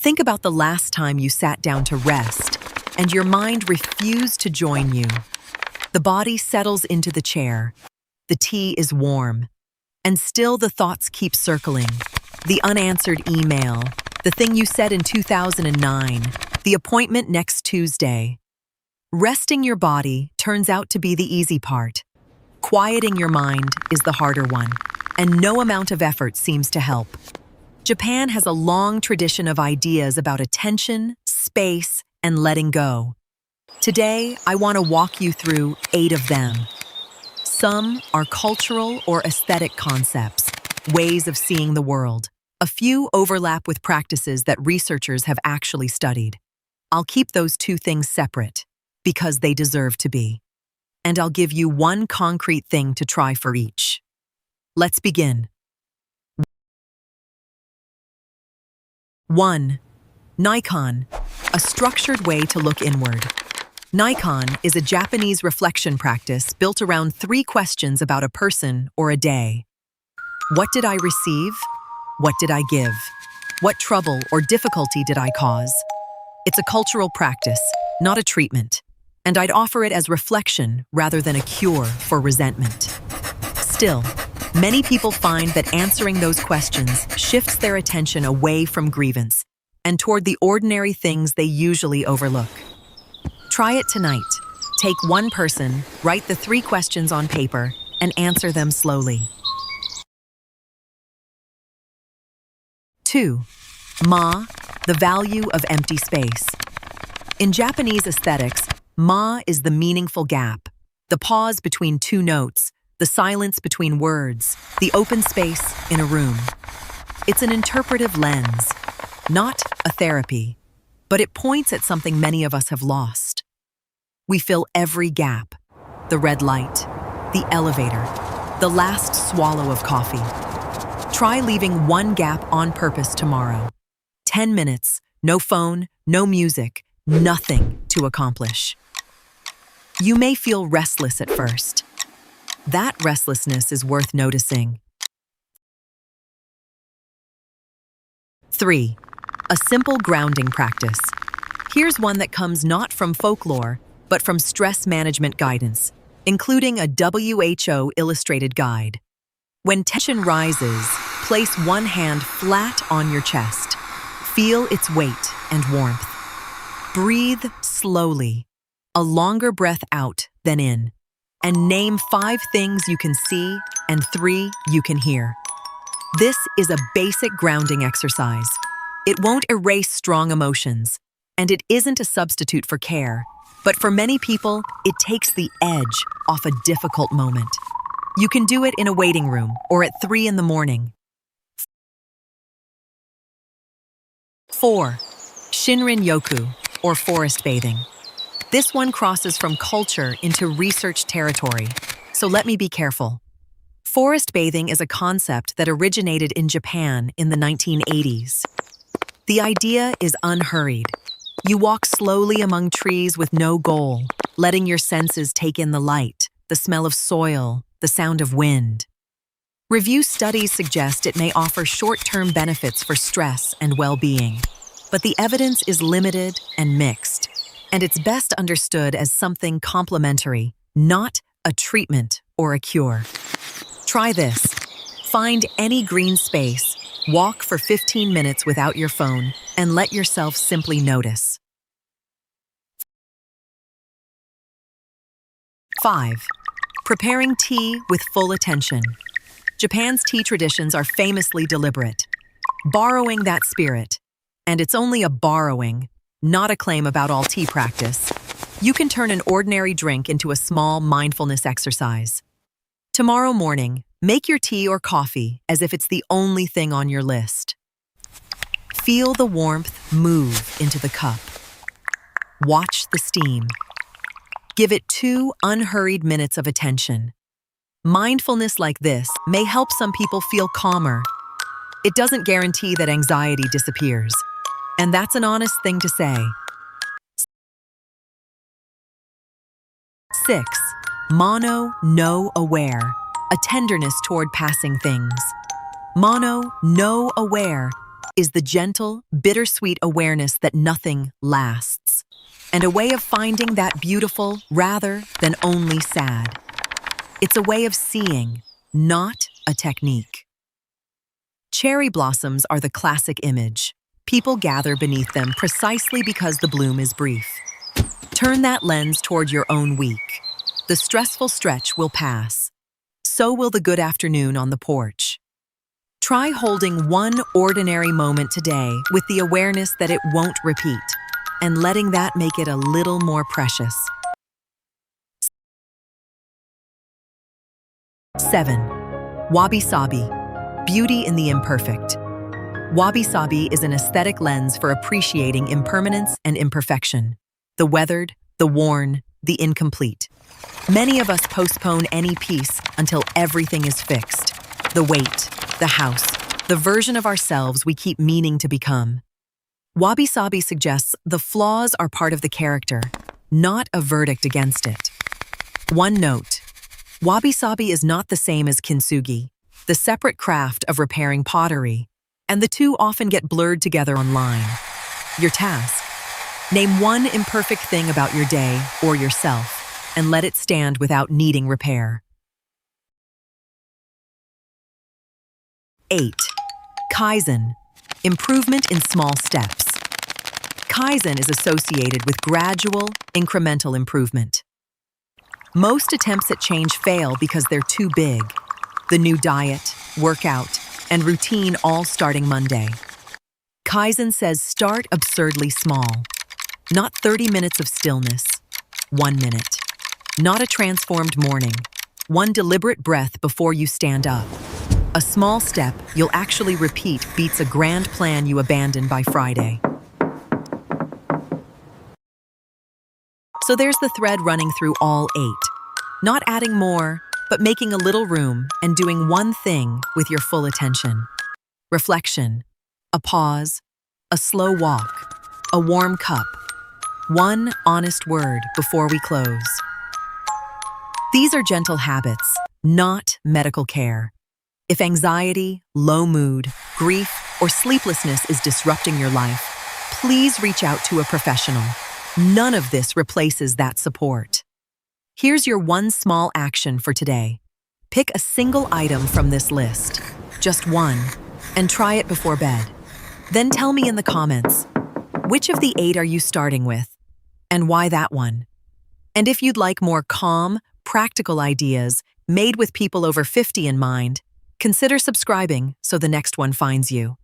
Think about the last time you sat down to rest and your mind refused to join you. The body settles into the chair. The tea is warm. And still the thoughts keep circling. The unanswered email, the thing you said in 2009, the appointment next Tuesday. Resting your body turns out to be the easy part. Quieting your mind is the harder one, and no amount of effort seems to help. Japan has a long tradition of ideas about attention, space, and letting go. Today, I want to walk you through 8 of them. Some are cultural or aesthetic concepts, ways of seeing the world. A few overlap with practices that researchers have actually studied. I'll keep those 2 things separate, because they deserve to be. And I'll give you one concrete thing to try for each. Let's begin. 1. Naikan, a structured way to look inward. Naikan is a Japanese reflection practice built around 3 questions about a person or a day. What did I receive? What did I give? What trouble or difficulty did I cause? It's a cultural practice, not a treatment, and I'd offer it as reflection rather than a cure for resentment. Still, many people find that answering those questions shifts their attention away from grievance and toward the ordinary things they usually overlook. Try it tonight. Take one person, write the 3 questions on paper, and answer them slowly. 2. Ma, the value of empty space. In Japanese aesthetics, ma is the meaningful gap, the pause between 2 notes, the silence between words, the open space in a room. It's an interpretive lens, not a therapy, but it points at something many of us have lost. We fill every gap, the red light, the elevator, the last swallow of coffee. Try leaving one gap on purpose tomorrow. 10 minutes, no phone, no music, nothing to accomplish. You may feel restless at first. That restlessness is worth noticing. 3. A simple grounding practice. Here's one that comes not from folklore, but from stress management guidance, including a WHO illustrated guide. When tension rises, place one hand flat on your chest. Feel its weight and warmth. Breathe slowly, a longer breath out than in, and name 5 things you can see and 3 you can hear. This is a basic grounding exercise. It won't erase strong emotions, and it isn't a substitute for care, but for many people, it takes the edge off a difficult moment. You can do it in a waiting room or at 3 in the morning. 4. Shinrin-yoku, or forest bathing. This one crosses from culture into research territory, so let me be careful. Forest bathing is a concept that originated in Japan in the 1980s. The idea is unhurried. You walk slowly among trees with no goal, letting your senses take in the light, the smell of soil, the sound of wind. Review studies suggest it may offer short-term benefits for stress and well-being, but the evidence is limited and mixed, and it's best understood as something complementary, not a treatment or a cure. Try this. Find any green space, walk for 15 minutes without your phone, and let yourself simply notice. 5. Preparing tea with full attention. Japan's tea traditions are famously deliberate, borrowing that spirit. And it's only a borrowing, not a claim about all tea practice. You can turn an ordinary drink into a small mindfulness exercise. Tomorrow morning, make your tea or coffee as if it's the only thing on your list. Feel the warmth move into the cup. Watch the steam. Give it 2 unhurried minutes of attention. Mindfulness like this may help some people feel calmer. It doesn't guarantee that anxiety disappears, and that's an honest thing to say. 6. Mono no aware, a tenderness toward passing things. Mono no aware is the gentle, bittersweet awareness that nothing lasts, and a way of finding that beautiful rather than only sad. It's a way of seeing, not a technique. Cherry blossoms are the classic image. People gather beneath them precisely because the bloom is brief. Turn that lens toward your own week. The stressful stretch will pass. So will the good afternoon on the porch. Try holding one ordinary moment today with the awareness that it won't repeat, and letting that make it a little more precious. 7. Wabi-sabi. Beauty in the imperfect. Wabi-sabi is an aesthetic lens for appreciating impermanence and imperfection. The weathered, the worn, the incomplete. Many of us postpone any piece until everything is fixed. The weight, the house, the version of ourselves we keep meaning to become. Wabi-sabi suggests the flaws are part of the character, not a verdict against it. One note: wabi-sabi is not the same as kintsugi, the separate craft of repairing pottery, and the two often get blurred together online. Your task: name one imperfect thing about your day or yourself, and let it stand without needing repair. 8. Kaizen. Improvement in small steps. Kaizen is associated with gradual, incremental improvement. Most attempts at change fail because they're too big. The new diet, workout, and routine all starting Monday. Kaizen says start absurdly small. Not 30 minutes of stillness, 1 minute. Not a transformed morning, one deliberate breath before you stand up. A small step you'll actually repeat beats a grand plan you abandon by Friday. So there's the thread running through all 8. Not adding more, but making a little room and doing one thing with your full attention. Reflection, a pause, a slow walk, a warm cup, one honest word before we close. These are gentle habits, not medical care. If anxiety, low mood, grief, or sleeplessness is disrupting your life, please reach out to a professional. None of this replaces that support. Here's your one small action for today. Pick a single item from this list, just one, and try it before bed. Then tell me in the comments, which of the 8 are you starting with, and why that one? And if you'd like more calm, practical ideas made with people over 50 in mind, consider subscribing so the next one finds you.